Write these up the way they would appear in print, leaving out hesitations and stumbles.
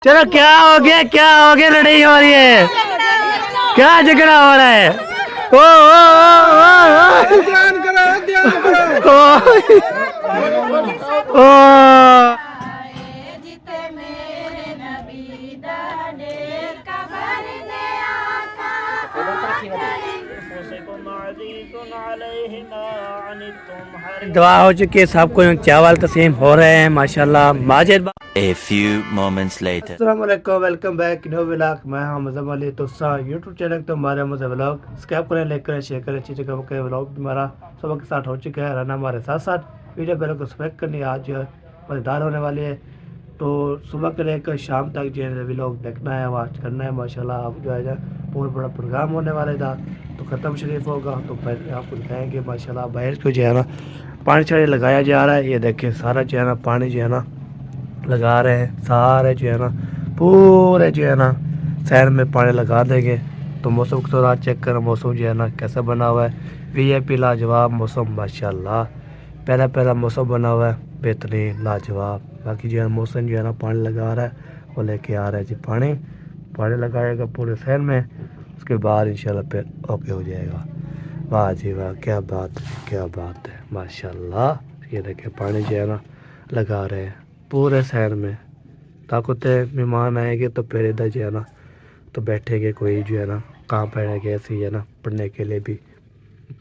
चलो क्या हो गया लड़ाई हो रही है, क्या झगड़ा हो रहा है? ओ ध्यान करो ध्यान करो। ओ दुआ हो चुकी है, सबको चावल तस्लीम हो रहे हैं माशाल्लाह। Majid A few moments later. अस्सलाम वालेकुम, वेलकम बैक न्यू व्लॉग। मैं हूं मज़हब अली। तो यूट्यूब चैनल तो हमारे मज़हब व्लॉग सब्सक्राइब करें, लाइक करें, शेयर करें। अच्छी जगह के व्लॉग हमारा सबक के साथ हो चुका है, रहना हमारे साथ साथ। वीडियो बेल को सब्सक्राइब करनी आज जो है मज़ेदार होने वाली है। तो सुबह से लेकर शाम तक जो है व्लॉग देखना है, वाच करना है माशाल्लाह। आप जो है बहुत बड़ा प्रोग्राम होने वाले था, तो ख़त्म शरीफ होगा, तो पहले आपको दिखाएँगे माशाल्लाह। बाहर को जो है ना पानी छानी लगाया जा रहा है। ये देखें सारा जो है ना पानी जो है ना लगा रहे हैं, सारे जो है ना पूरे जो है ना शहर में पानी लगा देंगे। तो मौसम को थोड़ा चेक करें, मौसम जो है ना कैसा बना हुआ है। वीआईपी लाजवाब मौसम माशाल्लाह, पहला मौसम बना हुआ है, बेहतरीन लाजवाब। बाकी जो है मौसम जो है ना पानी लगा रहा है, वो लेके आ रहा है जी पानी लगाएगा पूरे शहर में। उसके बाद इंशाल्लाह फिर ओके हो जाएगा। वाह जी वाह, क्या बात है माशाल्लाह। ये देखिए पानी जो है ना लगा रहे हैं पूरे शहर में। ताकत मेहमान आएंगे तो फिर इधर जो है ना तो बैठेंगे, कोई जो है ना कहाँ पढ़ेंगे, ऐसे ही है ना पढ़ने के लिए भी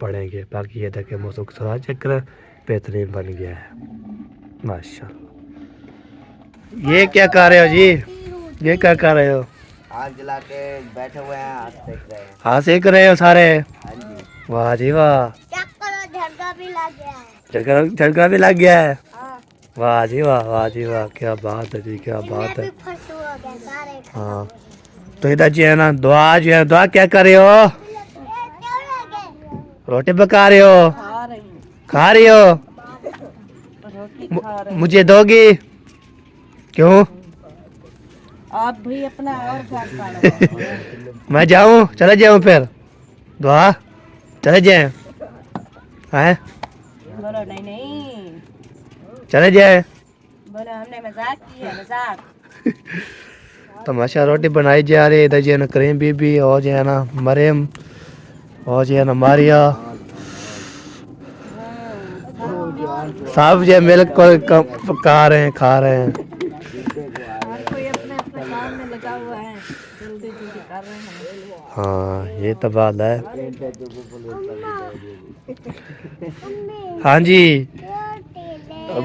पढ़ेंगे। बाकी ये देखे मौसम का सारा चक्कर बेहतरीन बन गया है माशाल्लाह। ये क्या कर रहे हो जी, ये क्या कर रहे हो? आग जला के बैठे हुए हैं, हाथ सेक रहे हैं। हाँ सेक रहे हो सारे? हाँ जी। वाह जी वाह, झटका भी लग गया है। झटका भी लग गया है। हाँ। वाह जी वाह, क्या बात है जी, क्या बात है। हाँ तो इधर जो है ना दुआ क्या कर रहे हो? रोटी पका रहे हो? खा रही हो? मुझे दोगी? क्यों? आप भी अपना और घर मैं जाऊं, चले जाऊं फिर दुआ चले जाए हैं? बोलो नहीं चले जाए। बोलो हमने मजाक किया, मजाक। तमाशा रोटी बनाई जा रही है। इधर जो है ना करीम बीबी और जो है ना मरियम और जो है ना मारिया सब जो मिल कर पका रहे हैं, खा रहे हैं। हर कोई अपने अपने काम में लगा हुआ है, जल्दी जल्दी कर रहे हैं। हाँ ये तो बात है। हाँ जी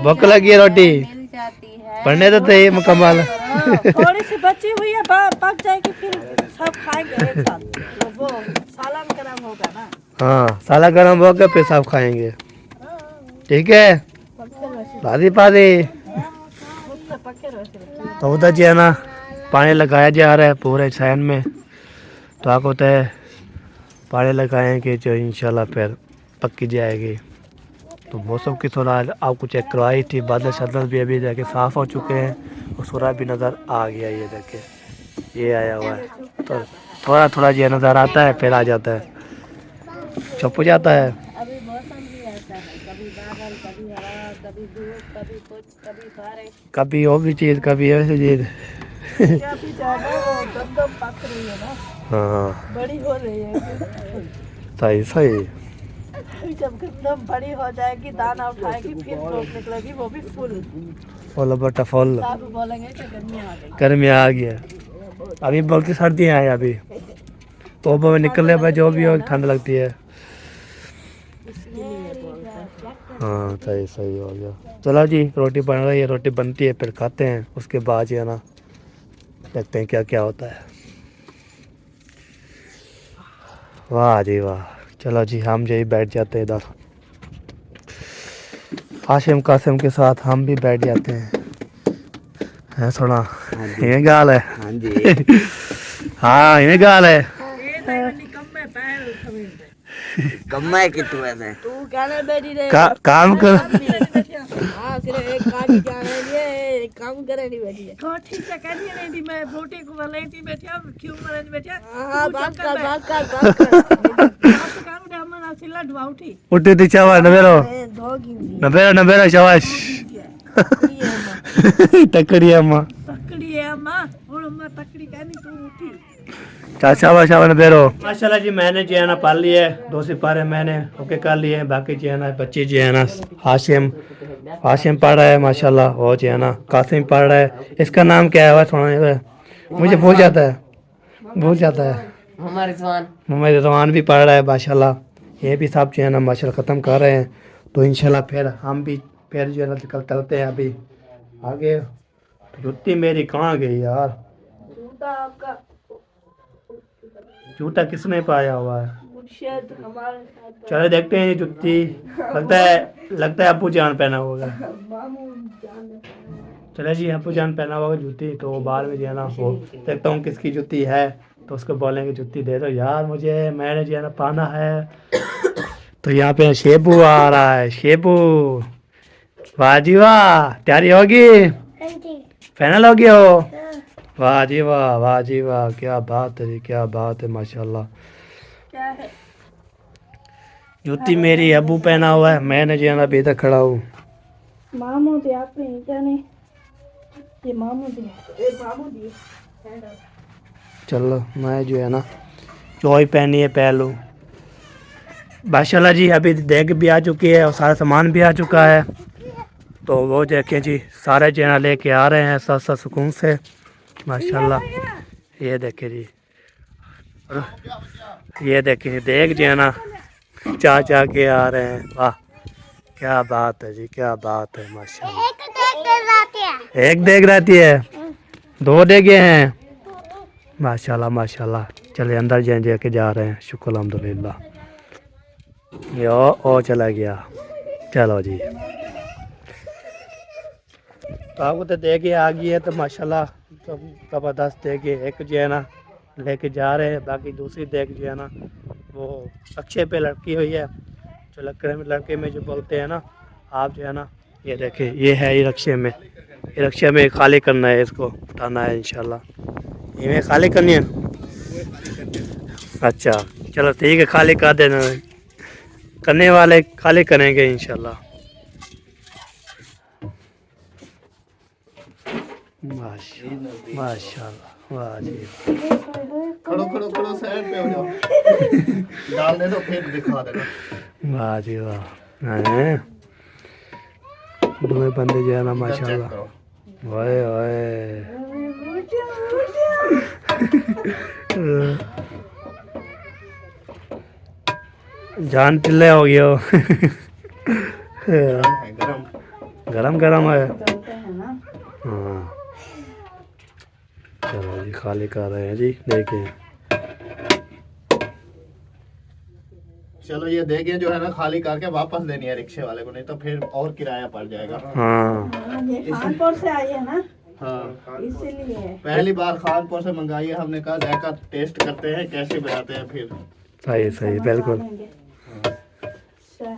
भूख लगी है, रोटी मिल जाती है। पढ़ने तो थे मुकम्मल। थोड़ी सी बची हुई है, पक जाएगी फिर सब खाएंगे एक साथ। तो वो सालन गरम होगा ना। हाँ साला गर्म होकर फिर सब खाएंगे, ठीक है दादी पादी। तो उधर जो है ना पानी लगाया जा रहा है पूरे शहर में। तो आपको होता है पानी लगाएंगे जो इंशाल्लाह फिर पक्की जाएगी। तो मौसम की थोड़ा आपको चेक करवाई थी, बादल शदल भी अभी जाके साफ़ हो चुके हैं और सूरज भी नज़र आ गया। ये देखे ये आया हुआ है, तो थोड़ा जो नज़र आता है फिर आ जाता है, छुप जाता है। अभी मौसम भी ऐसा है, कभी बादल, कभी हवा, कभी धूप, कभी कुछ, कभी बारिश, कभी वो भी चीज़, कभी ऐसी चीज़। काफी ज्यादा वो दम पक रही है ना, हाँ बड़ी हो रही है। सही जब एकदम बड़ी हो जाएगी, दाना उठाएगी, फिर धूप निकलेगी, वो भी फुल बटा फुल। साफ बोलेंगे कि गर्मी आ गई। गर्मी आ गया, अभी बल्कि सर्दियाँ हैं अभी, तो में निकलने पर जो भी हो ठंड लगती है। इसलिए बोलते हैं। हाँ सही हो गया। चलो जी रोटी बन रही है, रोटी बनती है फिर खाते हैं। उसके बाद जो है ना देखते हैं क्या क्या होता है। वाह जी वाह, चलो जी हम यही बैठ जाते हैं इधर, हाशिम कासिम के साथ हम भी बैठ जाते हैं थोड़ा। ये गाल है। हाँ जी। हाँ ये गाल है। कम्मा है कि तू ऐसे तू कहने बैठी रहे। काम कर। हाँ सिर्फ एक गाड़ी जाने लिए, एक काम करे नहीं बैठी है। तो ठीक है कह दिया नहीं थी मैं रोटी को लेती बैठा क्यों मरन बैठा। हाँ बात कर। काम दे हम ना सिला ढवा उठी उठी थी चावा नबेरो नबेरो शाबाश। तकड़ी है अम्मा। पकड़ी है अम्मा हुण मैं तकड़ी कहनी तू उठी चाचा वाचा ने बेरो माशाल्लाह जी मैंने जो है ना पाल लिए है 2 सिपारे मैंने ओके कर लिए हैं बाकी जो है ना बच्चे जो है ना हाशिम पढ़ रहा है माशाल्लाह वो जो है ना कासिम पढ़ रहा है इसका नाम क्या है थोड़ा मुझे भूल जाता है मोहम्मद रिजवान भी पढ़ रहा है माशाल्लाह ये भी सब जो है ना माशाल्लाह ख़त्म कर रहे हैं तो इंशाल्लाह फिर हम भी फिर जो है ना कल चलते हैं अभी आगे जुत्ती मेरी कहाँ गई यार जूता आपका जूता किसने पाया हुआ है मुर्शिद हमारे साथ चलो देखते हैं ये जुत्ती लगता है अबू जान पहना होगा मामू जान चले जी अबू जान पहना होगा जूती तो बाद में जो है ना वो देखता हूँ किसकी जूती है तो उसको बोलेंगे जूती दे दो यार मुझे मैंने जो है ना पाना है तो यहाँ पे शेबू आ रहा है शेबू वाह जी वाह तैयारी होगी फाइनल हो गया हो वाह जी वाह क्या बात है जी क्या बात है माशाल्लाह क्या है जूती मेरी अबू पहना हुआ है मैंने जो है ना अभी तक खड़ा हूँ मामू दी आपने जाने ये मामू दी चलो मैं जो है ना चोई पहनी है पहन लूँ माशाल्लाह जी अभी देग भी आ चुकी है और सारा सामान भी आ चुका है तो वो देखें जी सारे जो है ना लेके आ रहे हैं सस्ता सुकून से माशाल्लाह ये देखें जी ये देखें देग जो है ना चा के आ रहे हैं वाह क्या बात है जी क्या बात है माशाल्लाह एक देग रहती है 2 देगे हैं माशाल्लाह माशाल्लाह चले अंदर जाके जा रहे हैं शुक्र अल्हम्दुलिल्लाह ये ओ चला गया चलो जी तो आपको तो देगे आ गई है तो माशाल्लाह तो ज़बरदस्त देगे एक जो है ना लेके जा रहे हैं बाकी दूसरी देग जो है ना वो रक्शे पे लटकी हुई है जो लड़के में जो बोलते हैं ना आप जो है ना ये देखें ये है ये रक्शे में खाली करना है इसको उठाना है इंशाल्लाह ये में खाली करनी है अच्छा चलो ठीक है खाली कर देना करने वाले खाली करेंगे इंशाल्लाह माशाल्लाह वाह जी खड़ो साइड पे हो जाओ डाल दे दो फिर दिखा देना वाह जी वाह हैं 2 बंदे जो है ना माशाल्लाह ओए ओए जान टिल्ले हो गया हो गरम है हाँ चलो जी खाली कर रहे हैं जी देखिए चलो ये देगे जो है ना खाली करके वापस देनी है रिक्शे वाले को नहीं तो फिर और किराया पड़ जाएगा हाँ ये खानपुर से आई है ना हाँ इसीलिए पहली बार खानपुर से मंगाई है हमने कहा जायका टेस्ट करते हैं कैसे बनाते हैं फिर सही बिल्कुल अच्छा है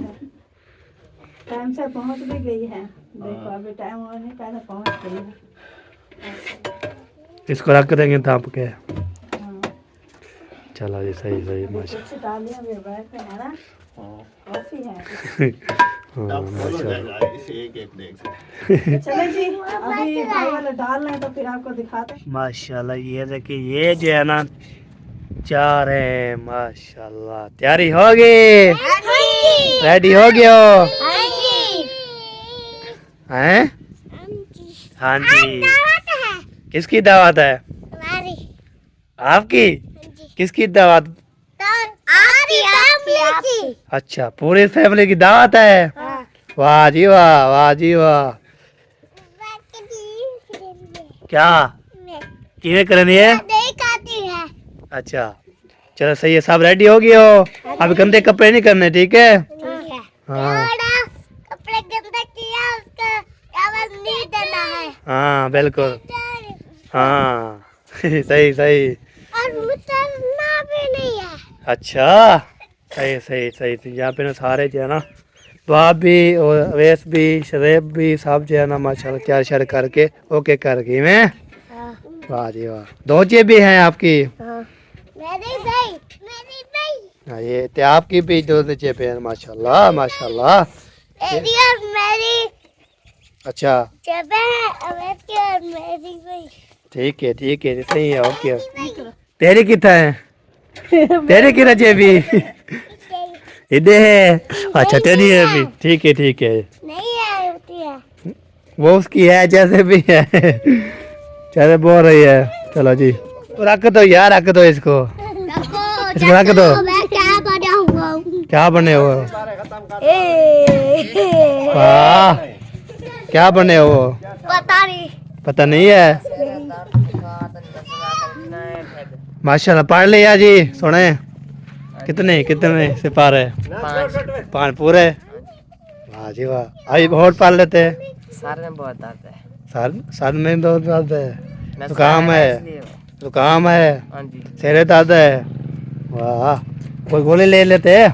टाइम से पहुंच भी गई है देखो अभी टाइम और नहीं पहले पहुंच गई है इसको रख देंगे ताप के हाँ चलो जी सही माशा कुछ डालियां भी बैठ है ना हाँ कॉफी है हाँ अब खोलो माशा जाएगा इसे एक देख से चलो जी अभी भाई वाले डाल रहे हैं तो फिर आपको दिखाते हैं माशाल्लाह ये देखिए ये जो है ना 4 है माशाल्लाह तैयारी हो गई रेडी हो गया हैं हाँ जी किसकी दावत है आपकी किसकी दावत अच्छा पूरी फैमिली की दावत है वाह जी वाह क्या किने करनी है अच्छा चलो सही है सब रेडी हो गए हो अब गंदे कपड़े नहीं करने ठीक है हाँ कपड़े गंदा किया उसका आवाज नहीं देना है हाँ बिल्कुल हाँ सही और मुतरना भी नहीं है अच्छा सही तो यहाँ पे ना सारे जो है ना तो आप भी और अवैस भी शरेब भी सब जो है ना माशाल्लाह तैयार शर करके ओके कर गई मैं वाह जी वाह 2 जेबी हैं आपकी मेरी भाई हाँ ये तो आपकी भी 2 जेबी हैं माशाल्लाह मेरी और मेरी अच्छा जेबें हैं अवैध की और मेरी भाई ठीक है सही है। ओके तेरी कितना है? तेरी कितना जेबी इधर है? अच्छा तेरी है भी। ठीक है नहीं है होती है। वो उसकी है जैसे भी है जैसे बोल रही है। चलो जी रख दो यार, रख दो इसको रख दो। मैं क्या बनाऊंगा? क्या बने हो? वाह क्या बने हो? पता नहीं है। माशाल्लाह पढ़ लिया जी। सुने कितने से पार है? 5 पूरे। वाह जी वाह। अभी और पढ़ लेते हैं। सर में बहुत दर्द है। सर में बहुत दर्द है। जुकाम है हाँ जी। सिर दर्द है। वाह कोई गोली ले लेते हैं?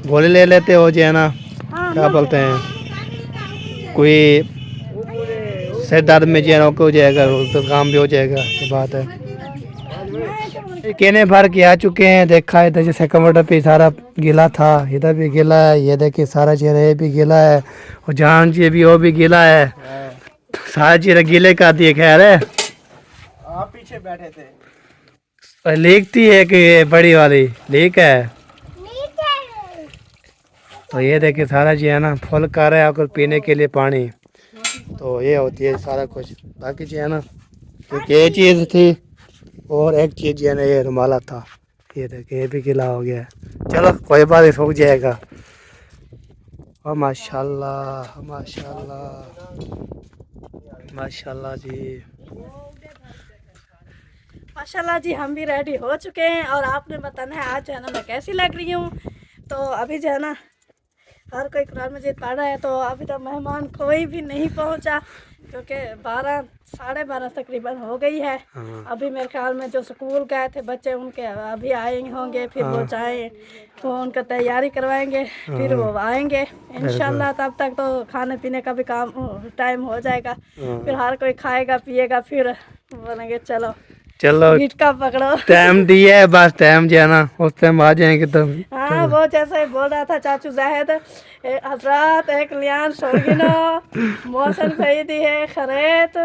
गोली ले लेते हो जी है ना? क्या बोलते हैं कोई सिर दर्द में जो है ना हो जाएगा, तो काम भी हो जाएगा। ये बात है। कहने भर के आ चुके हैं। देखा है तो जैसे कमर पे सारा गीला था, इधर भी गीला है। ये देखिए सारा चेहरा ये भी गीला है और जान जी भी वो भी गीला है। सारा चेहरा गीले का दिए। खैर है आप पीछे बैठे थे। लीकती है कि ये बड़ी वाली लीक है। तो ये देखिए सारा जी है ना फुल कर है आपको पीने के लिए पानी। तो ये होती है सारा कुछ। बाकी जी है ना क्योंकि ये चीज़ थी और एक चीज़ जो है ना ये रुमाला था। ये देखिए ये भी गीला हो गया। चलो कोई बात नहीं, सूख जाएगा। और माशाल्लाह जी। माशाल्लाह जी हम भी रेडी हो चुके हैं और आपने बताना है आज जो है ना मैं कैसी लग रही हूँ। तो अभी जो है ना हर कोई कुरान मजीद पढ़ रहा है। तो अभी तक मेहमान कोई भी नहीं पहुँचा क्योंकि 12 साढ़े 12 तकरीबन हो गई है। अभी मेरे ख्याल में जो स्कूल गए थे बच्चे उनके अभी आए होंगे, फिर वो चाहे वो उनका तैयारी करवाएंगे, फिर वो आएंगे इंशाल्लाह। तब तक तो खाने पीने का भी काम टाइम हो जाएगा। फिर हर कोई खाएगा पिएगा, फिर बोलेंगे चलो ईट का पकड़ो। टाइम दिया है बस, टाइम जो है ना उस टाइम आ जाएंगे। तो हाँ वो जैसे बोल रहा था चाचू जाहिद हजरात एक लियान शोरगिनो मौसम सही दी है खरेत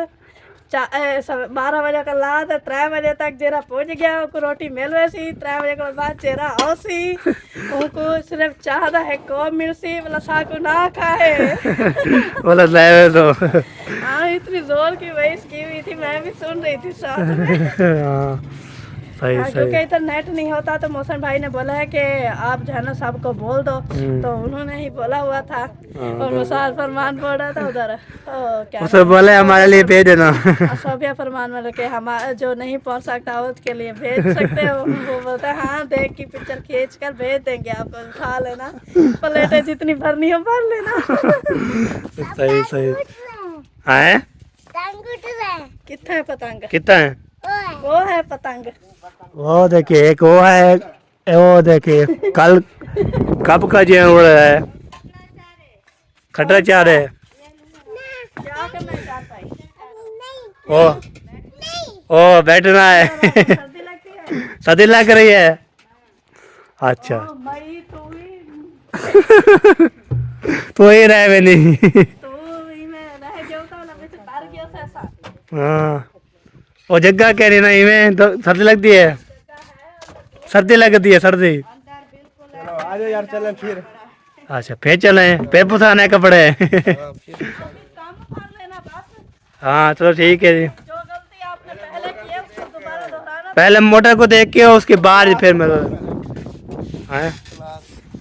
12 बजे का लाद 3 बजे तक जेरा पहुंच गया। उनको रोटी मिल वैसी 3 बजे के बाद जेरा आओसी उनको सिर्फ चाहता है को मिलसी बोला साकू ना खाए बोला लाए तो हाँ इतनी जोर की वॉइस की हुई थी, मैं भी सुन रही थी साथ में। सही क्योंकि इधर नेट नहीं होता तो मोहसन भाई ने बोला है कि आप जो है ना सबको बोल दो। तो उन्होंने ही बोला हुआ था और मुसार फरमान बोल रहा था उधर क्या उसे बोले हमारे लिए भेज देना। सोफिया फरमान वाले के हमारे जो नहीं पहुंच सकता उसके लिए भेज सकते हो। वो बोलता है हाँ देख की पिक्चर खींच कर भेज देंगे आपको, खा लेना प्लेटें जितनी भरनी हो भर लेना। सही है। कितना है पतंग? कितना है? वो है पतंग। वो देखिए एक वो है, वो देखिए कल कब का जो उड़ रहा है खतरा चाह रहे है। क्या करना चाहता है? ओ बैठना है। सर्दी लगती है? सर्दी लग रही है। अच्छा मई तो ही रहे में नहीं। हाँ वो जगह कह रही ना इवें तो सर्दी लगती है, सर्दी लगती है सर्दी। आ जाओ यार चलें फिर। अच्छा फिर चले फिर पुसाने कपड़े। हाँ चलो ठीक है जी। जो गलती आपने पहले की है उसको दोबारा दोहराना। पहले मोटर को देख के उसके बाद फिर मैं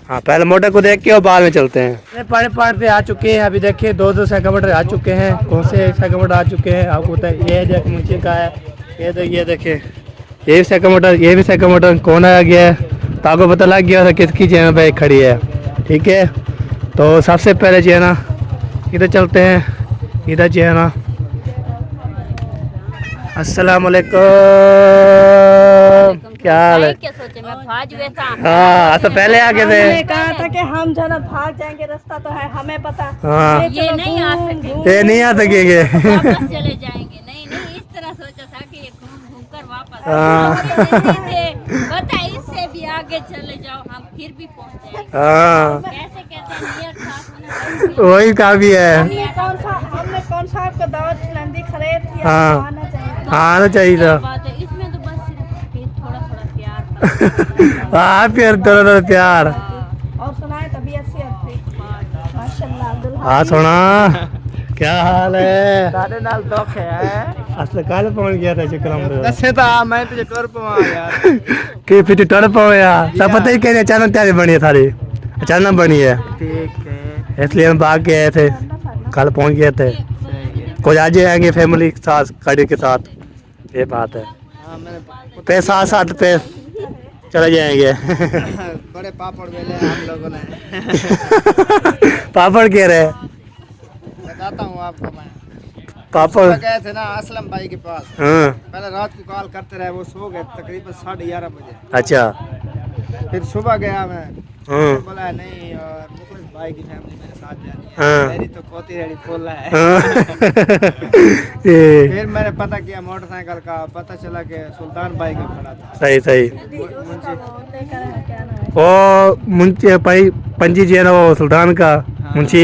हाँ पहले मोटर को देख के और बाद में चलते हैं। पढ़ते आ चुके हैं। अभी देखिए 2 सेकंड आ चुके हैं। कौन से सेकंड आ चुके हैं आपको पता है? ये देख नीचे का है, ये देखिए ये भी सेकंड कौन आ गया है तो आपको पता लग गया था किसकी जो है भाई खड़ी है। ठीक है तो सबसे पहले जो है ना इधर चलते हैं। इधर जो है ना अस्सलाम वालेकुम, क्या हाल है? क्या सोचे मैं भाज वैसा हाँ तो पहले आ गए थे। हमने कहा था कि हम जरा भाग जाएंगे, रास्ता तो है हमें पता। हाँ ये नहीं आ सके, ये नहीं आ सकेंगे। वापस चले जाएंगे। नहीं इस तरह सोचा था कि ये घूम कर वापस बता इससे भी आगे चले जाओ हम फिर भी पहुंच जाएंगे। हाँ कैसे कहते हैं नियर साथ होना वही काफी है। हमने कौन सा आपको दावत खिलानी खरीद थी हाँ आना चाहिए। हाँ आना चाहिए था। बात है इसमें तो बस सिर्फ थोड़ा थोड़ा प्यार था। हाँ फिर थोड़ा प्यार। और सुनाए तबीयत से अच्छी माशाल्लाह अब्दुल हाँ सोना क्या हाल है? सारे नाल दुख है असल कल पहुंच गया था चक्रम दसे तो मैं तुझे कर पावा यार कि फिर टड़ पाओ यार सब पता ही कहने अचानक तैयारी बनी है सारी अचानक बनी है ठीक है इसलिए हम भाग गए थे कल पहुंच गए थे कुछ आज आएंगे फैमिली के साथ गाड़ी के साथ ये बात है हाँ मैंने पे साथ साथ पे चले जाएंगे बड़े पापड़ बेले हम लोगों ने पापड़ कह रहे बताता हूँ आपको मैं पापड़ सुबह गए थे ना असलम भाई के पास हाँ पहले रात को कॉल करते रहे वो सो गए तकरीबन 11:30 बजे अच्छा फिर सुबह गया मैं हाँ बोला नहीं और मुखलिस भाई की फैमिली मेरे साथ जानी हाँ। है मेरी तो कोती रेडी खोल है हाँ। ये फिर मैंने पता किया मोटरसाइकिल का पता चला कि सुल्तान भाई का खड़ा था सही सही उसका वो लेकर आया, क्या नाम है? वो मुंशी भाई पंजी जी है ना वो सुल्तान का मुंशी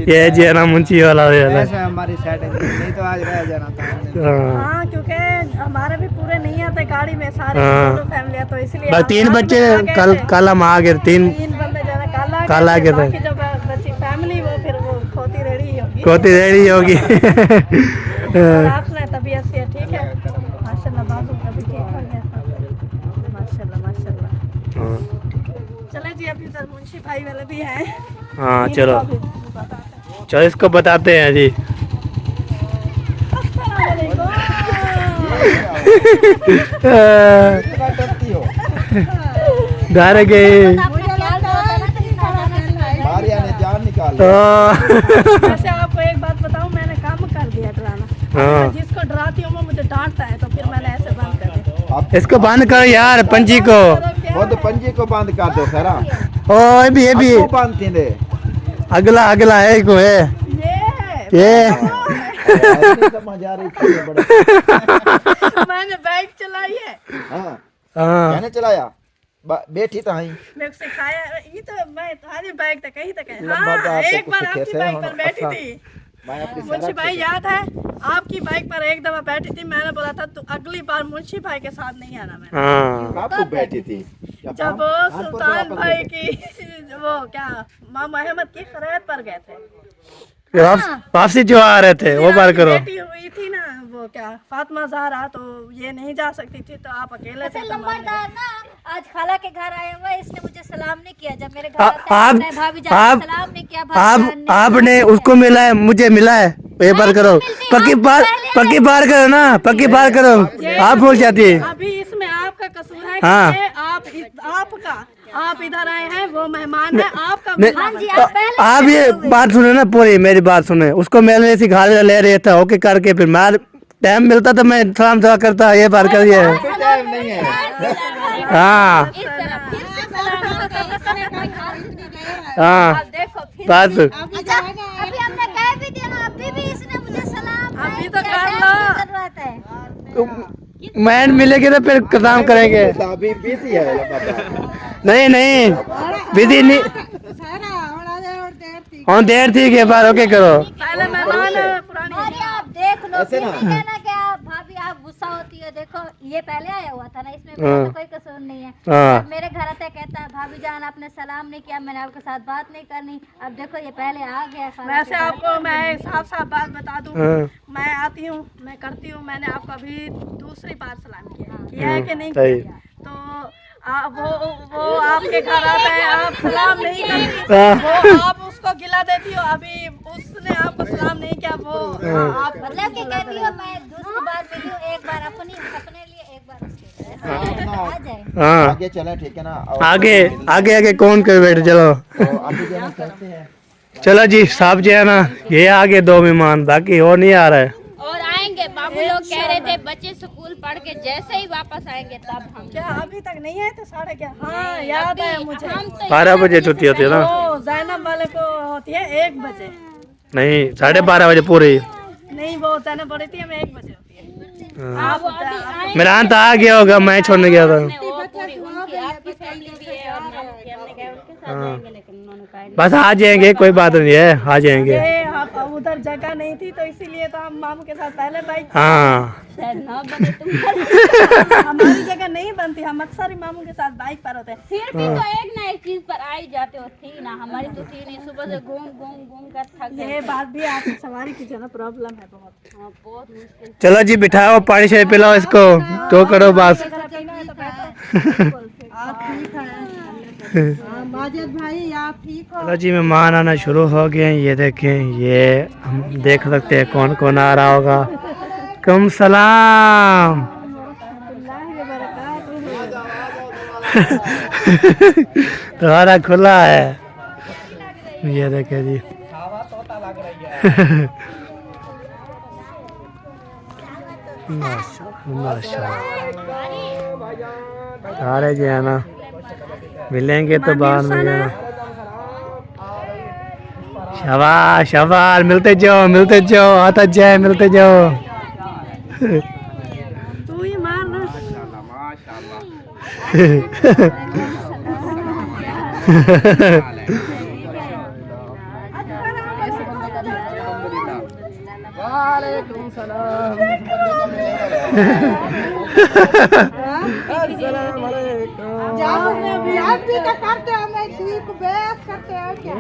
ये जी है ना मुंशी वाला ऐसे हमारी सेटिंग नहीं तो आज रह जाना था हमने। हाँ हाँ क्योंकि हमारे भी पूरे नहीं आते गाड़ी में सारे हाँ। दोनों फैमिली तो इसलिए बस हम 3 साथ बच्चे में आ गए कल थे। कल हम आ गए 3 तीन बंदे जो है कल आ गए थे। बाकी जो बची फैमिली वो फिर वो खोती रेडी होगी कोती रेडी होगी और आप सुनाए तबीयत से ठीक है माशाल्लाह बाबू अभी ठीक हो गया माशाल्लाह माशाल्लाह हाँ, चले जी अभी इधर मुंशी भाई वाले भी हैं हाँ इनको चलो भी बताते हैं। चलो इसको बताते हैं जी घर गए मारिया ने जान निकाल वैसे आपको एक बात बताऊं मैंने काम कर दिया डराना हाँ। मैं जिसको डराती हूँ वो मुझे डांटता है तो फिर मैंने ऐसे बंद कर दिया इसको बंद करो यार पंजी को वो तो पंजी को बंद कर दो सारा ओ ये भी आपको बंद थी दे अगला अगला है को है ये ऐसे समझ आ रही थी बड़ा मैंने बाइक चलाई है हाँ हाँ मैंने चलाया बैठी तो आई मेरे को सिखाया ये तो मैं तुम्हारी बाइक तक कहीं तक है लंबा तो हाँ आपको एक बार कुछ आपकी कैसे बाइक होना पर बैठी अच्छा। थी मैं अपनी मुंशी भाई याद है आपकी बाइक पर एक दफा बैठी थी मैंने बोला था तू अगली बार मुंशी भाई के साथ नहीं आना मैंने हाँ कब बैठी थी जब वो सुल्तान भाई की वो क्या मामा अहमद की खैरात पर गए थे वापसी जो आ रहे थे वो बार करो बेटी हुई थी ना वो क्या फातिमा ज़हरा तो ये नहीं जा सकती थी तो आप अकेले थे तो मान गए। ना आज खाला के घर आया हुआ है इसने मुझे सलाम नहीं किया जब मेरे घर आ- आता है आप- उसने भाभी जान को सलाम नहीं किया भाभी जान ने आपने उसको मिला है मुझे मिला है ये बार करो पक्की बार करो ना पक्की बार करो आप भूल जाती है अभी इसमें आपका कसूर है हाँ। कि आपका आप इधर आए हैं वो मेहमान है आपका नहीं, हाँ जी आप पहले आप ये बात सुने ना पूरी मेरी बात सुने उसको मिलने से घर ले रहे था ओके करके फिर मैं टाइम मिलता तो मैं सलाम दुआ करता ये बार करिए टाइम नहीं है हाँ इस तरह फिर से सलाम हो गई इसने कोई हाथ नहीं दिया हाँ अब देखो फिर बस अच्छा अभी हमने कह भी दिया ना अभी भी इसने मुझे सलाम अभी नहीं तो किया, कर क्या लो। जरूरत है मैंड मिलेगी तो फिर काम करेंगे अभी बिजी है बाबा नहीं विधि नहीं हाँ देर थी के बार ओके करो पहले मेहमान पुरानी और ये आप देख लो ऐसे फिर ना। भी कहना कि आप भाभी आप गुस्सा होती है देखो ये पहले आया हुआ था ना इसमें हाँ। मेरा तो कोई कसूर नहीं है हाँ। अब मेरे घर आता है कहता है भाभी जान आपने सलाम नहीं किया मैंने आपके साथ बात नहीं करनी अब देखो ये पहले आ गया खाला वैसे के घर। आपको मैं साफ साफ बात बता दूं हाँ। मैं आती हूँ मैं करती हूँ मैंने आपको अभी दूसरी बार सलाम किया है कि नहीं सही। किया तो वो आपके घर आता है आप सलाम नहीं करती हाँ। वो आप उसको गिला देती हो अभी उसने आपको सलाम नहीं किया वो आप मतलब कि कहती हूँ मैं दूसरी बार मिली हूँ एक बार अपने लिए एक बार उसके लिए। आ जाए हाँ आगे चले ठीक है ना और आगे आगे आगे कौन कर बैठे चलो तो अभी जो है ना कहते हैं चलो जी साहब जो है ना ये आगे 2 मेहमान बाकी और नहीं आ रहा है और आएंगे बाबू लोग कह रहे थे बच्चे स्कूल पढ़ के जैसे ही वापस आएंगे तब हम क्या अभी तक नहीं आए थे 11:30 हाँ याद है मुझे हम तो 12 बजे छुट्टी होती है ना वो जैनब वाले को होती है 1 बजे नहीं 12:30 बजे पूरी नहीं वो जैनब बोली थी हमें 1 बजे होती है आप मेरा तो आ गया होगा मैं छोड़ने गया था वो पूरी उनकी आपकी फैमिली भी है और हमने कहा उनके साथ जाएंगे लेकिन उन्होंने कहा बस आ जाएंगे कोई बात नहीं है आ जाएंगे ये आप उधर जगह नहीं नहीं थी तो इसीलिए तो हम मामू के साथ पहले बाइक हाँ शायद ना बने तुम हमारी जगह नहीं बनती, हम अक्सर ही मामू के साथ बाइक पर होते हैं। फिर भी तो एक ना एक चीज पर आ ही जाते हो, थी ना हमारी तो थी नहीं, सुबह से घूम घूम घूम कर थक ये गए। बात भी आप सवारी की जो ना प्रॉब्लम है बहुत। हाँ बहुत मुश्किल। चलो जी बिठाओ, पानी शानी पिलाओ इसको, तो करो बस। माजिद भाई आप ठीक हो? चलो जी मेहमान आना शुरू हो गए हैं। ये देखें, ये हम देख सकते हैं कौन कौन आ रहा होगा। कम सलाम। तुम्हारा खुला है, ये देखे जी। माशाल्लाह सारे जो है ना मिलेंगे तो बाद में जाना। शाबाश शाबाश, मिलते जाओ आता जाए, मिलते जाओ। तू ही मार ना। वालेकुम सलाम। अस्सलाम वालेकुम। आप भी तो करते हो, मैं ठीक बेस करते हो क्या?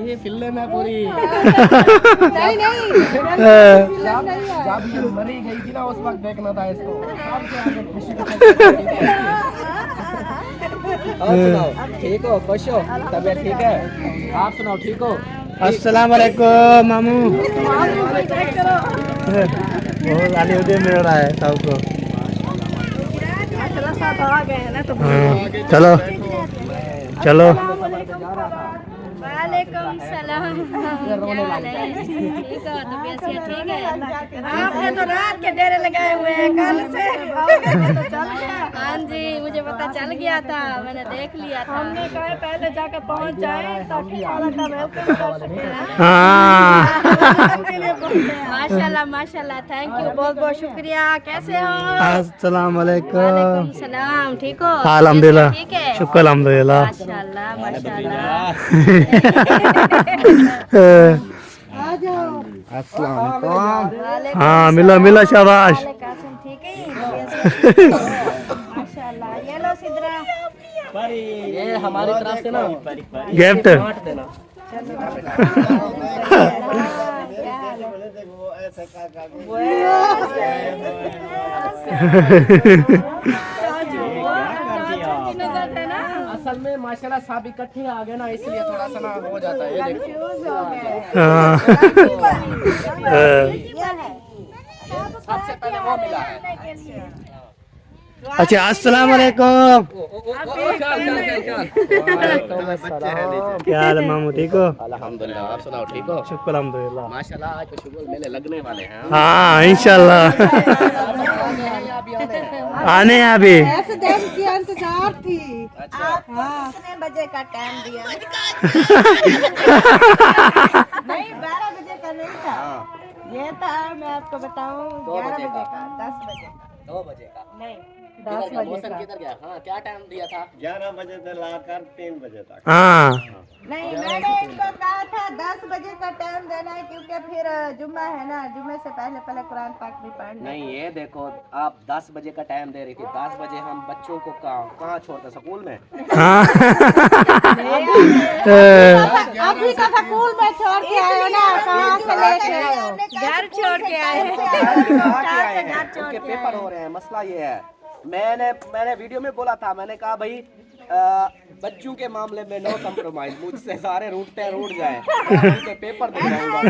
ये फिल्म है पूरी। नहीं जब ये मरी गई थी ना उस वक्त देखना था इसको। और सुनाओ, ठीक हो, खुश हो, तबीयत ठीक है? आप सुनाओ, ठीक हो? अस्सलाम वालेकुम मामू। बहुत गाली उधर मिल रहा है सबको। साथ आ गए हैं ना तो चलो चलो। वालेकुम सलाम। क्या हाल है? ठीक हो, तबीयत से ठीक है? आपने तो रात के डेरे लगाए हुए हैं कल से। हाँ जी, मुझे पता चल गया था, मैंने देख लिया था। हमने कहा पहले जाकर पहुंच जाए ताकि खाना का वेलकम कर सकें। हाँ माशाल्लाह माशाल्लाह, थैंक यू, बहुत बहुत शुक्रिया। कैसे हो? अस्सलाम वालेकुम। वालेकुम सलाम, ठीक हो? अल्हम्दुलिल्लाह, ठीक है, शुक्र अल्हम्दुलिल्लाह। माशाल्लाह माशाल्लाह। अस्सलाम वालेकुम। हाँ मिलो मिलो, शाबाश। कासिम ठीक है? माशाल्लाह। ये लो सिद्रा। ये हमारी तरफ से ना गिफ्ट। बांट देना। असल में माशाल्लाह सब इकट्ठे आ गए ना, इसलिए थोड़ा सा ना हो जाता है। ये देखो हाँ सबसे पहले वो मिला है। अच्छा अस्सलाम वालेकुम। क्या हाल है मामू, ठीक हो? अल्हम्दुलिल्लाह, आप सुनाओ, ठीक हो? शुक्र अल्हम्दुलिल्लाह। माशाल्लाह आज तो शुगर मेले लगने वाले हैं। हाँ इंशाल्लाह आने हैं अभी। ऐसे दिन की इंतजार थी। कितने बजे का टाइम दिया? नहीं 12 बजे का नहीं था, ये था मैं आपको बताऊं 11 बजे का, 10 बजे 2 बजे का नहीं, किधर 10 गया? बजे मौसम का किधर गया? हाँ क्या टाइम दिया था? 11 बजे से लाकर 3 बजे तक। हाँ नहीं, मैंने इनको कहा था 10 बजे का टाइम देना है क्योंकि फिर जुम्मा है ना, जुम्मे से पहले पहले कुरान पाक भी पढ़ना। नहीं ये देखो, आप 10 बजे का टाइम दे रही थी। 10 बजे हम बच्चों को कहाँ छोड़ते, स्कूल में? हाँ अभी का स्कूल में छोड़ के आए हो ना, कहाँ से लेके आए हो? घर छोड़ के आए हैं। उनके पेपर हो रहे हैं, मसला ये है। मैंने वीडियो में बोला था, मैंने कहा भाई बच्चों के मामले में नो कंप्रोमाइज, मुझसे सारे रूट जाए, उनके पेपर दे जाऊंगा,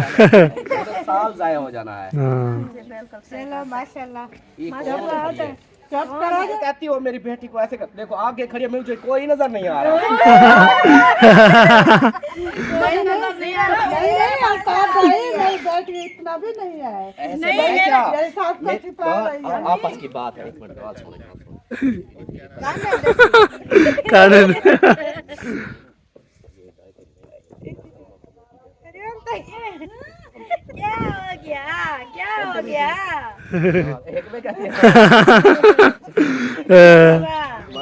तो साल जाया हो जाना है। चलो माशाल्लाह। कहती हो मेरी बेटी को ऐसे कर, देखो आगे खड़ी है, मुझे कोई नजर नहीं आ रहा। मेरी बेटी इतना भी नहीं है। ऐसे नहीं क्या? मेरे साथ में छिपा रही है। आपस की बात है, एक मिनट बात सुनो। क्या हो गया, क्या हो गया? एक में कहती है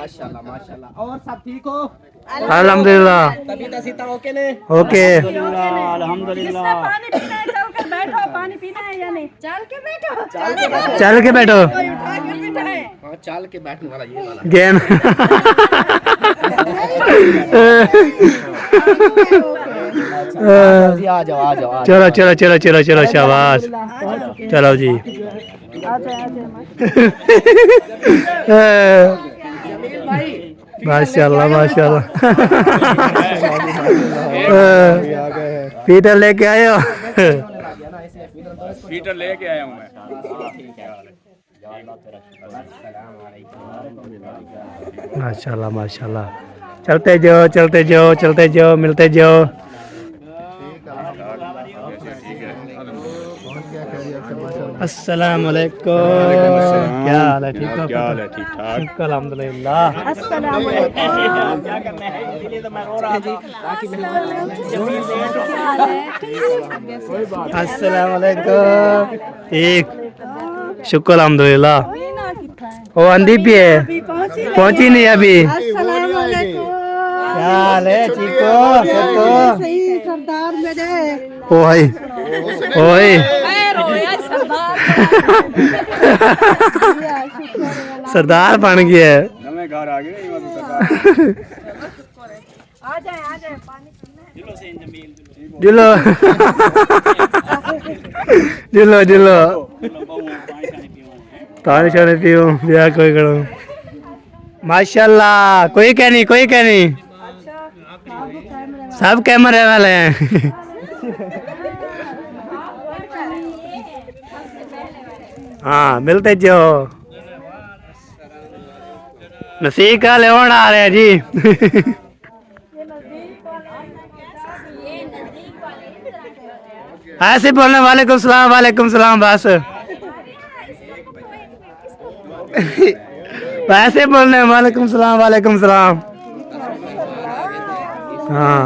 माशाल्लाह माशाल्लाह। और सब ठीक हो? अल्हम्दुलिल्लाह। तबीयत सीता ओके ने? ओके। अल्हम्दुलिल्लाह। पानी पीना है चल के बैठो, पानी पीना है या नहीं? चल के बैठो। चल के बैठो। कोई उठा के बिठाए। हाँ चाल के बैठने वाला ये वाला। गेम। जी आ जाओ आ जाओ। चलो चलो चलो चलो चलो शाबाश। चलो जी। माशाल्लाह माशाल्लाह। पीटर लेके आए हो? हीटर लेके आया हूँ मैं। माशाल्लाह माशाल्लाह। चलते जाओ चलते जाओ चलते जाओ मिलते जाओ। अस्सलाम वालेकुम। क्या हाल है? ठीक हो? क्या हाल है? ठीक ठाक। शुक्र अल्हम्दुलिल्लाह। अस्सलाम वालेकुम। क्या करना है इसलिए तो मैं रो रहा था। अस्सलाम वालेकुम। ठीक शुक्र अल्हम्दुलिल्लाह। वो अंधी भी है, पहुंची नहीं अभी। अस्सलाम वालेकुम। क्या हाल है चीको? सही सरदार मेरे। ओए ओए सरदार बन गया है। नवे घर आ गए आ जाए पानी पीना है। जिलो जिलो जिलो पानी शानी पियो ब्याह कोई करो। माशाल्लाह। कोई क्या नहीं कोई क्या नहीं, सब कैमरे वाले हैं। हाँ मिलते जो नसीब का लेवन आ रहे हैं जी। ऐसे बोलने वालेकुम सलाम बस। वैसे बोलने वालेकुम सलाम। हाँ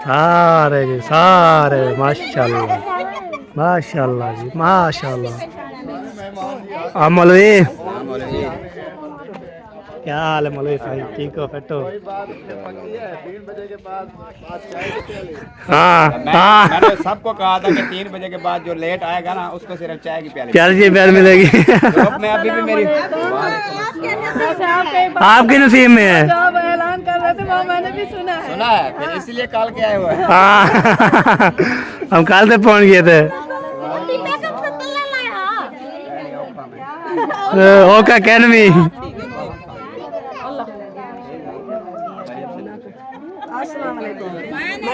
सारे जी सारे माशाल्लाह माशाल्लाह जी माशाल्लाह। मौलवी क्या हाल है मौलवी साहब? ठीक हो? फिट हो? हाँ हाँ मैंने सबको कहा था कि 3 बजे के बाद जो लेट आएगा ना उसको सिर्फ चाय की प्याली प्यार जी प्यार मिलेगी। में अभी भी मेरी आपके नसीब में है। जब ऐलान कर रहे थे वो मैंने भी सुना है। सुना है फिर इसलिए कॉल किया है हुआ है। हाँ हम कल से पहुंच गए थे। ओका अकेडमी।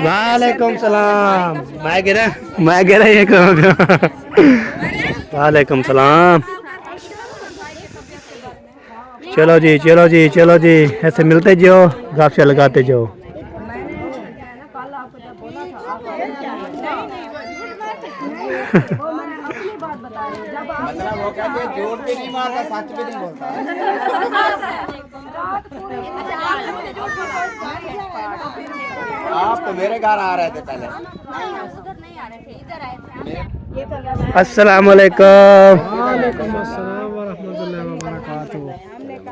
वालेकुम सलाम। मैं गिरा ये कहोगे। वालेकुम सलाम। चलो जी ऐसे मिलते जाओ गपशप लगाते जाओ। मतलब वो कहते हैं झूठ भी नहीं मारता सच भी नहीं बोलता। आप तो मेरे घर आ रहे थे पहले। अस्सलाम वालेकुम।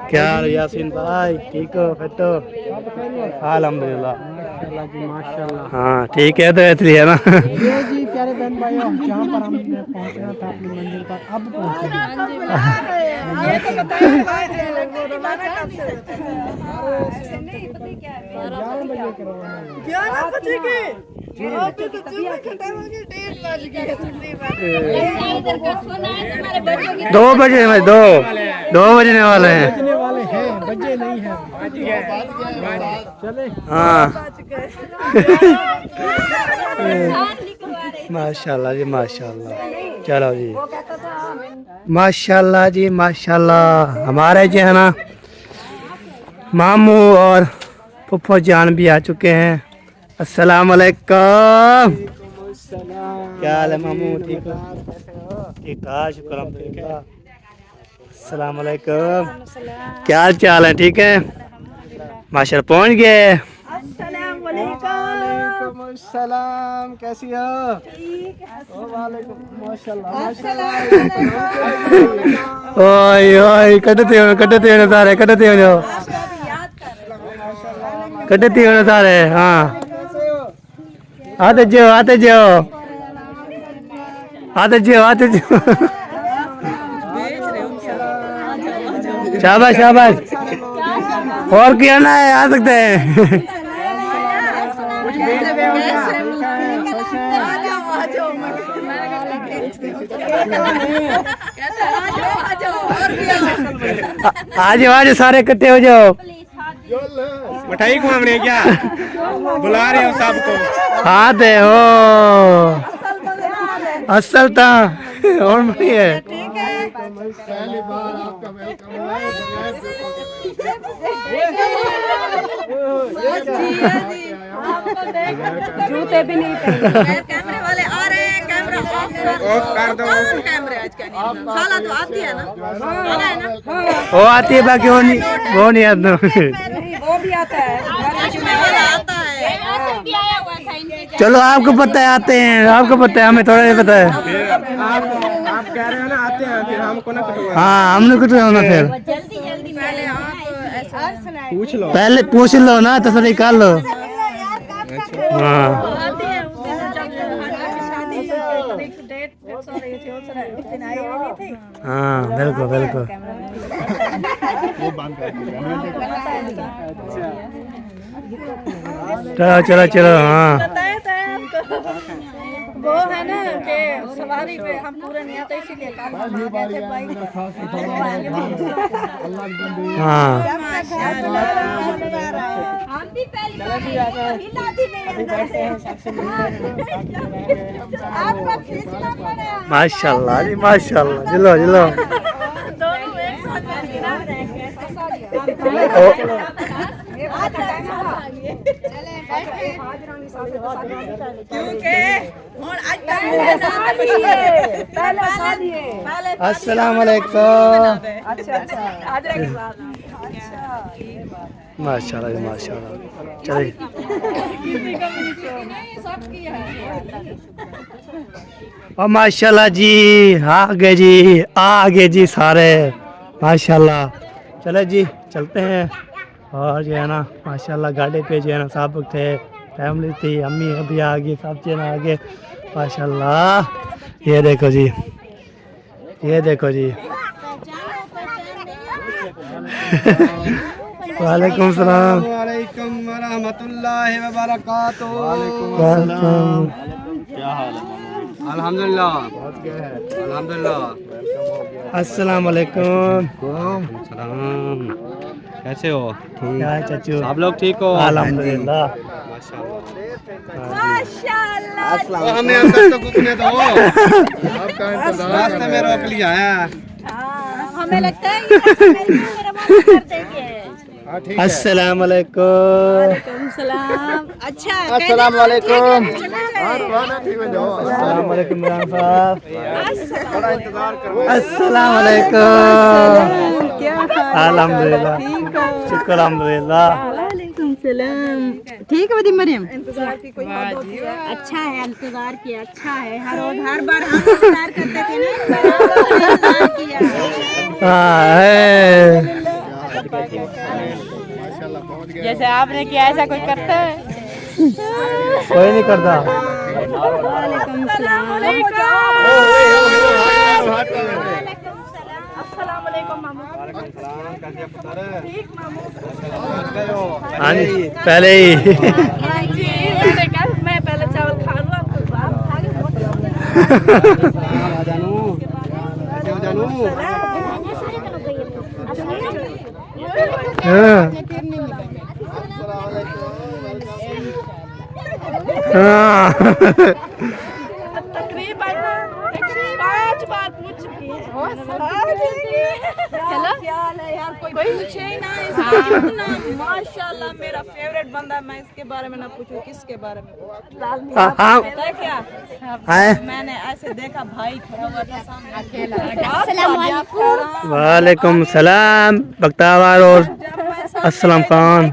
क्या हाल है यासीन भाई? ठीक हो? फिट हो? अल्हम्दुलिल्लाह। हाँ ठीक है तो इसलिए है ना। जी प्यारे बहन भाइयों, जहाँ पर हमने पहुँचना था अपनी मंजिल पर अब पहुँचे हैं। 2 बजे में 2 बजने वाले हैं। बजे नहीं है। चले हाँ माशाल्लाह जी माशाल्लाह। चलो जी माशाल्लाह जी माशाल्लाह। हमारे जो है ना मामू और फुफ्फो जान भी आ चुके हैं। अस्सलाम वालेकुम। क्या हाल है मामू? ठीक हो? ठीक ठाक शुक्र अल्हम्दुलिल्लाह। अस्सलाम वालेकुम। क्या हाल चाल है? ठीक है माशाल्लाह। पहुंच गए। अस्सलाम वालेकुम। सलाम, कैसी हो? ओए ओए कटते हो सारे कटते हो सारे। हाँ आते जाओ शाबाश और क्या ना है, आ सकते हैं। आज सारे इकट्ठे हो जाओ। मिठाई को मांग रहे हैं क्या? बुला रहे हो सबको। हाँ दे हो असल था और बढ़िया है। जूते भी नहीं पहने। कैमरे वाले आ रहे हैं, कैमरा ऑफ कर दो। कैमरे आज का नहीं, खाला तो आती है ना, है ना? वो आती है बाकी वो नहीं आता। वो भी आता है, आता है। चलो आपको पता है आते हैं, आपको पता है, हमें थोड़ा नहीं पता है। आप कह रहे हो ना आते हैं, फिर हमको ना कटवा। हाँ हमने कुछ होना फिर जल्दी पहले आप पूछ लो। पहले पूछ लो ना तो निकाल लो। हाँ हाँ बिल्कुल बिल्कुल। चलो हाँ वो है ना कि सवारी पे हम पूरे नहीं आते, इसीलिए कल हम आ गए थे बाइक पे। हाँ हम भी पहली बार हिला भी नहीं आपका खींचना पड़ा। माशाल्लाह जी माशाल्लाह। चलो दोनों एक साथ हिला रहे हैं। अस्सलाम वालेकुम। माशाल्लाह जी माशाल्लाह। चलिए और माशाल्लाह जी आ गए जी सारे माशाल्लाह। चले जी चलते हैं। और जो है ना माशाल्लाह गाड़ी पे जो है ना सब लोग थे, फैमिली थी, अम्मी अभी आ गई, सब जो है ना आगे माशाल्लाह। ये देखो जी वालेकुम सलाम। वालेकुम रहमतुल्लाहि व बरकातुहू। क्या हाल है? अल्हम्दुलिल्लाह। अल्हम्दुलिल्लाह। अस्सलाम वालेकुम। सलाम। कैसे हो? क्या है चाचू? आप लोग ठीक हो? अल्हम्दुलिल्लाह। तो हमें अंदर तो घुसने दो। आपका इंतजार रास्ते में रोक लिया है। हमें लगता है ये मेरा मन कर देंगे। अस्सलाम वालेकुम। सलाम। अच्छा अस्सलाम वालेकुम। अस्सलाम वालेकुम इमरान साहब। बड़ा इंतजार कर। अस्सलाम वालेकुम। अल्हम्दुलिल्लाह शुक्र अल्हम्दुलिल्लाह। ठीक है मरियम। इंतजार की कोई हद होती है। अच्छा है इंतजार किया, अच्छा है। हर बार हम इंतजार करते थे ना, इंतजार किया। जैसे आपने किया ऐसा कोई करता है? कोई नहीं करता। वालेकुम सलाम। अस्सलाम वालेकुम मामू। ठीक मामू। हाँ जी पहले ही मैं पहले चावल खा लूँ, आप खा के तकरीबन 5 बार पूछ चुकी है। चलो यार कोई पूछे ही ना कितना माशाल्लाह मेरा फेवरेट बंदा। मैं इसके बारे में ना पूछूं, किसके बारे में? पता है क्या, मैंने ऐसे देखा भाई खड़ा हुआ था सामने अकेला। वालेकुम सलाम बख्तावर और अस्सलाम खान।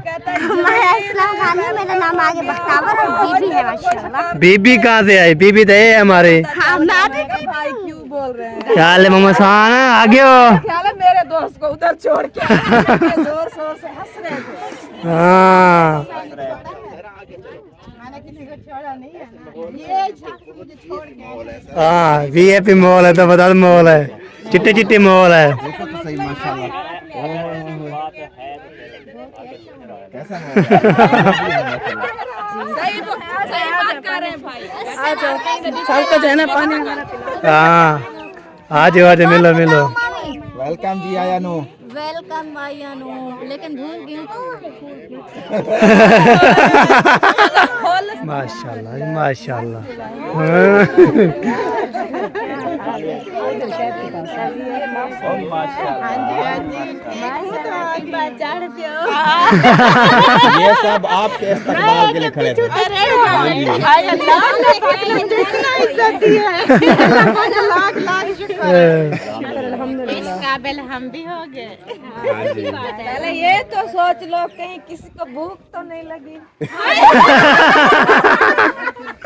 मेरा नाम हम आगे बख्तावर और बीबी है माशाल्लाह। बीबी कहाँ से आई? बीबी तो है हमारे। भाई क्यों बोल रहे हैं? क्या हाल है मामा शान? आगे हो। ख्याल है मेरे दोस्त को उधर छोड़ के जोर शोर से हंस रहे थे। हाँ मैंने किसी को छोड़ा नहीं है ना, ये मुझे छोड़ के। हाँ VIP मॉल है तो बता दो, मॉल है, चिट्टे चिट्टे मॉल है। देखो तो सही माशाल्लाह। कैसा है? सही बात कर रहे हैं भाई। आ जाओ, सबको जो है ना पानी वगैरह पिलाओ। हाँ आज मिलो मिलो। वेलकम जी आया नो। वेलकम भाईयानो, लेकिन भूल गई माशाल्लाह माशाल्लाह। ये सब आपके इस्तकबाल के लिए खड़े थे। इस काबिल हम भी हो गए। पहले ये तो सोच लो कहीं किसी को भूख तो नहीं लगी।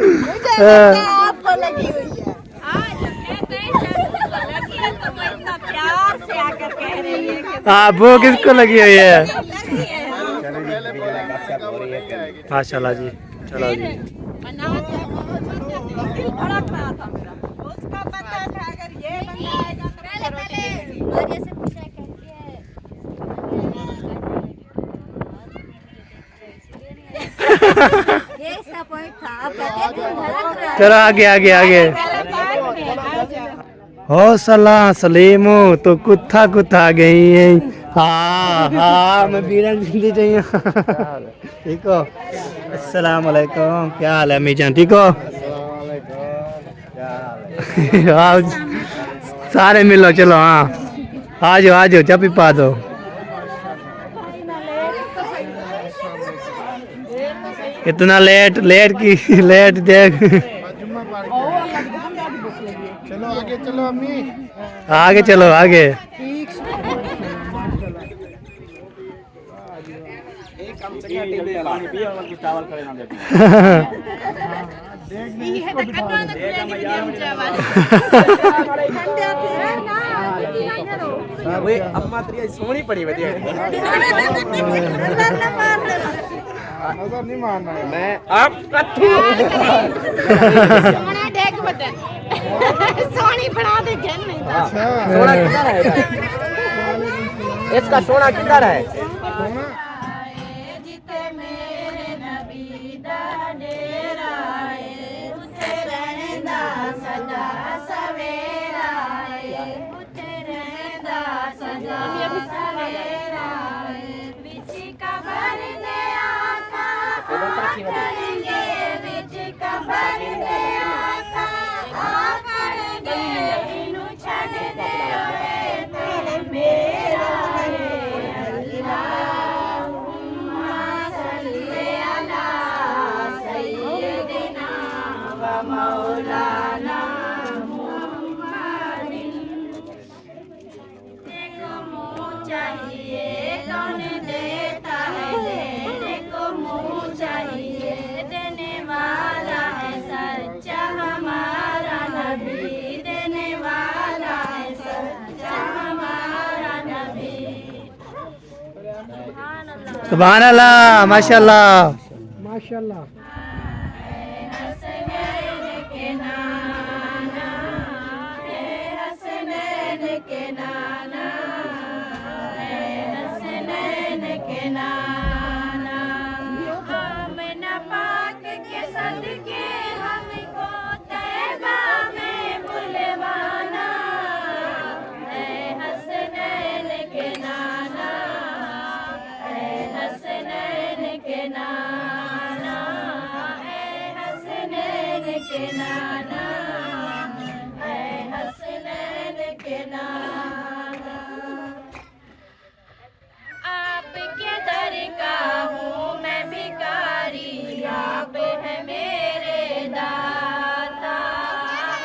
मुझे लगता है आपको लगी हुई है। प्यार से आकर कह रही है कि हाँ वो किसको लगी हुई है? माशाल्लाह जी। चलो जी। उसका पता था अगर ये बंदा आएगा तो पहले मारिया से पूछा कहती है ये इसका पॉइंट था। आप कहते थे धड़क रहा है। चलो आगे आगे आगे। हौसला सलीमो तो कुत्था कुत्था गई है। हाँ हाँ मैं बीरन जिंदी चाहिए। ठीक हो? अस्सलाम वालेकुम। क्या हाल है अम्मी जान? ठीक हो? आओ सारे मिलो चलो। हाँ आ जाओ चाबी पा दो। इतना लेट की लेट देख। चलो आगे चलो अम्मी। आगे चलो आगे। अम्मा तेरी सोनी पड़ी बढ़िया। नजर नहीं मारना है। मैं आप सोना देख बटन सोनी बना दे घेन नहीं था। सोना किधर है? इसका सोना किधर है? सुभान अल्लाह माशाल्लाह। माशाल्लाह। आपके दर का हूँ मैं भिखारी, आप है मेरे दाता।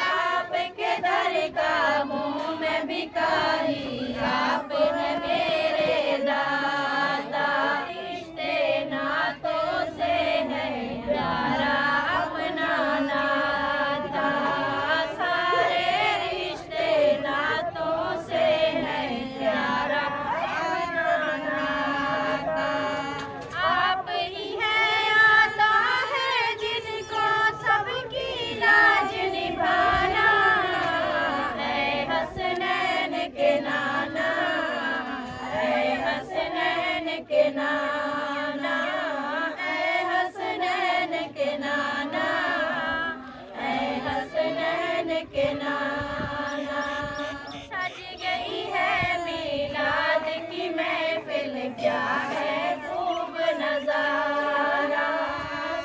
आपके दर का हूँ मैं भिखारी, आप है मेरे दाता। रिश्ते नातों से है के नाना। सज गई है मीलाद की महफिल, क्या है खूब नजारा।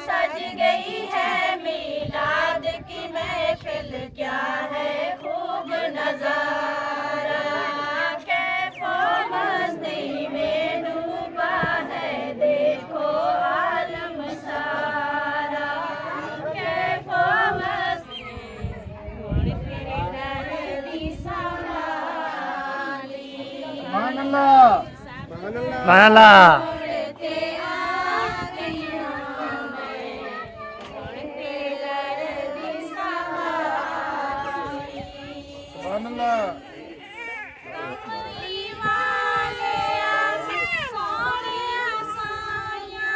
सज गई है मीलाद की महफिल, क्या है खूब नजारा। कैफो मस्ती में डूबा है देखो आलम सारा। कैफो मस्ती करती संभाली। माला उड़ते आँखियों में उड़ते करती संभाली। कोई वाले आके सोनिया साया।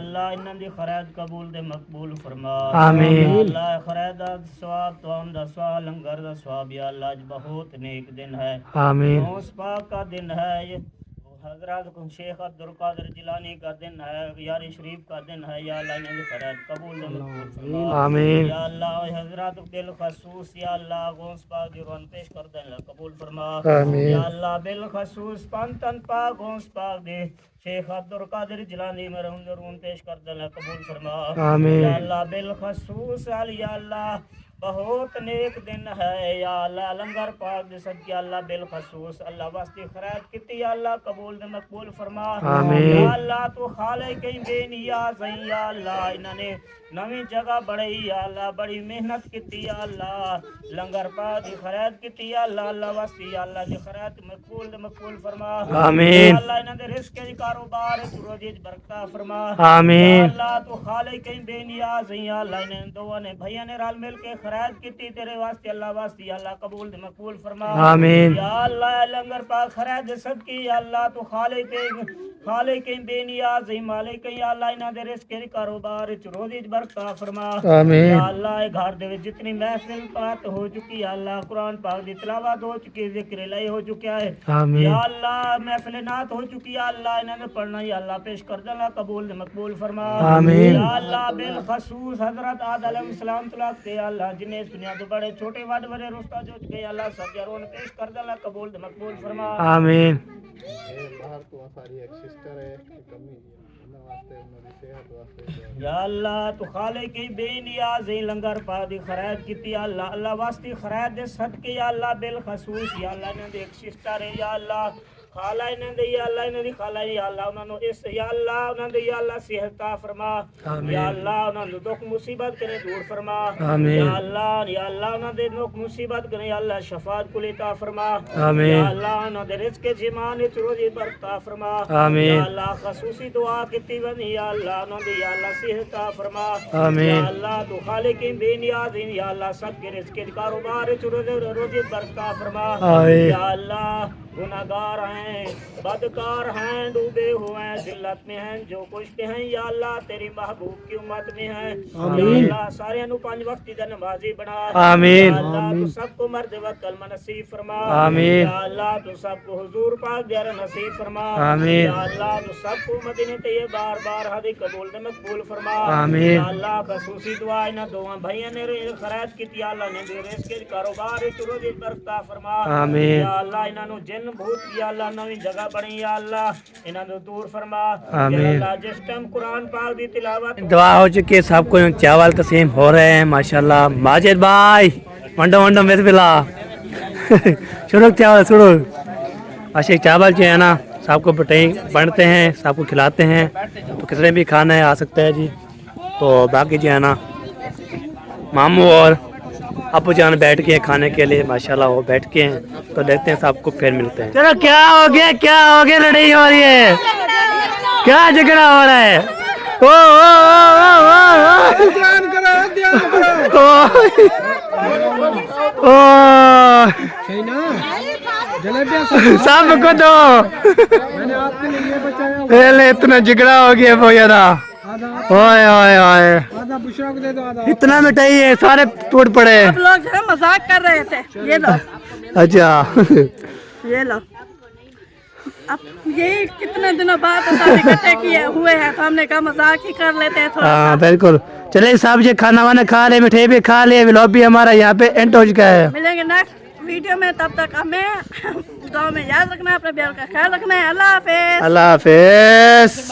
अल्लाह इन्हां दी खैरात कबूल दे मकबूल फरमा आमीन। या अल्लाह खैरात दा सवाब तवाम दा सवाब लंगर दा सवाब या अल्लाह आज बहुत नेक दिन है आमीन उस पाक का दिन है ये हजरत शेख अब्दुल कादिर जिलानी का दिन है यारी शरीफ का दिन है या अल्लाह इन्हां दी खैरात कबूल दे मकबूल फरमा आमीन या अल्लाह हजरत बिल खसूस या अल्लाह गौस पाक दी रोन पेश कर दे कबूल फरमा आमीन। या अल्लाह बिल खसूस पंतन पाक गौस पाक दे शेख अब्दुल कादिर जिलानी में रूम पेश कर देना कबूल फरमा आमीन। या अल्लाह बिल खसूस या अल्लाह बहुत नेक दिन है या अल्लाह लंगर पाक दे सदके अल्लाह बिल खसूस अल्लाह वास्ते खैरात किती या अल्लाह कबूल दे मकबूल फरमा आमीन। या अल्लाह तू खाले कई बेनियाज है या अल्लाह इन्होंने नवी जगह बढ़ाई या अल्लाह बड़ी मेहनत की या अल्लाह लंगर पाक दी खैरात की या अल्लाह अल्लाह वास्ते या अल्लाह दी खैरात मकबूल फरमा आमीन। या अल्लाह इन्हां दे रिस्क दी कारोबार रोजी बरकत फरमा आमीन। या अल्लाह तू खाले कई बेनियाज है या अल्लाह इन्हां दोवां ने भैया ने रल मिल के खैरात की तेरे वास्ते अल्लाह वास्ते या अल्लाह कबूल दे मकबूल फरमा आमीन। या अल्लाह लंगर पाक खैरात दे सदके या अल्लाह तू खाले के बेनियाज है मालिक या अल्लाह इन्हां दे रिस्क दी कारोबार रोजी बरकत फरमा आमीन। या अल्लाह घर दे विच जितनी महफिल पाक हो चुकी है अल्लाह कुरान पाक दी तिलावत हो चुकी है जिक्र इलाही हो चुका है आमीन। या अल्लाह महफिल नात हो चुकी है अल्लाह इन्होंने पढ़ना या अल्लाह पेश कर देना कबूल दे मकबूल फरमा आमीन। या अल्लाह बिल खसूस हजरत आदम अलैहिस्सलाम तलाक ते अल्लाह जिन्हें इस दुनिया तो बड़े छोटे बड़ बड़े रुस्ता जो चुके अल्लाह सब जरूर पेश कर देना कबूल दे मकबूल फरमा आमीन बाहर तो सारी एक सिस्टर है कमी उन्हें वास्ते उन्हें सेहत वास्ते या अल्लाह तू खाले की बेनियाज है लंगर पाक दी खैरात कीती अल्लाह अल्लाह वास्ते खैरात दे सदके या अल्लाह बिल खसूस या अल्लाह ने एक सिस्टर है या अल्लाह खाला इन्हां दे या अल्लाह इन्हां दी खाला या अल्लाह उन्हां नु इस या अल्लाह उन्हां दे या अल्लाह सेहत ता फरमा आमीन। या अल्लाह उन्हां नु दुख मुसीबत करे दूर फरमा आमीन। या अल्लाह उन्हां दे दुख मुसीबत करे या अल्लाह शफाअत कुल ता फरमा आमीन। या अल्लाह उन्हां दे रिज़्क के जिमान विच रोजी बरकत फरमा आमीन। या अल्लाह खसूसी दुआ कीती वनी या अल्लाह उन्हां दे या अल्लाह सेहत ता फरमा आमीन। या अल्लाह तू खालिक बेनियाज है या अल्लाह सब के रिज़्क के कारोबार विच रोजी बरकत फरमा आमीन। या अल्लाह गुनाहगार हैं, बदकार हैं, डूबे हुए हैं, जिल्लत में हैं, जो कुछ पे हैं या अल्लाह तेरी महबूब की उम्मत में हैं। या अल्लाह सारे नु 5 वक्त दी नमाजी बना। आमीन। या अल्लाह तू सबको मर्द व कलमा नसीब फरमा। आमीन। या अल्लाह तू सबको हुजूर पाक दियारा नसीब फरमा। आमीन। या अल्लाह तू सबको मदीने तैयब बार-बार हादी कबूल दे मकबूल फरमा। आमीन। या अल्लाह खसूसी दुआ इना दोवां भाइयों ने खैरात की या अल्लाह ने दे रिस्क के कारोबार चुरो दी बरकत फरमा। आमीन। या अल्लाह इना नु जिन भूत या अल्लाह नवी जगह बनी या अल्लाह इना नु दूर फरमा। आमीन। या अल्लाह जिस टाइम कुरान पाक दी तिलावत दुआ हो चुकी है, सबको चावल तस्लीम हो रहे हैं माशाल्लाह। माजिद भाई वंडो वंडो बिस्मिल्लाह शुरू चावल शुरू। अच्छा चावल जो है ना सबको बनते हैं, सबको खिलाते हैं, तो किसने भी खाना है आ सकता है जी। तो बाकी जो है ना मामू और अपू जान बैठ के खाने के लिए माशाल्लाह वो बैठ के हैं, तो देखते हैं सबको फिर मिलते हैं। चलो क्या हो गया लड़ाई हो रही है, क्या झगड़ा हो रहा है? ओ सबको दो, इतना झगड़ा हो गया बहुत ज्यादा। ओए ओए ओए इतना मिठाई है, सारे टूट पड़े। आप लोग जो है मजाक कर रहे थे, ये लो। अच्छा ये लो। अब ये कितने दिनों बाद सारे इकट्ठे किए हुए हैं, तो हमने कहा मजाक ही कर लेते हैं थोड़ा। हाँ बिल्कुल। चलिए साहब जी खाना वाना खा ले, मिठाई भी खा ले, व्लॉग भी हमारा यहाँ पे एंड हो चुका है। मिलेंगे नेक्स्ट वीडियो में, तब तक हमें गाँव में याद रखना है, अपने प्यार का ख्याल रखना है। अल्लाह हाफिज। अल्लाह हाफिज।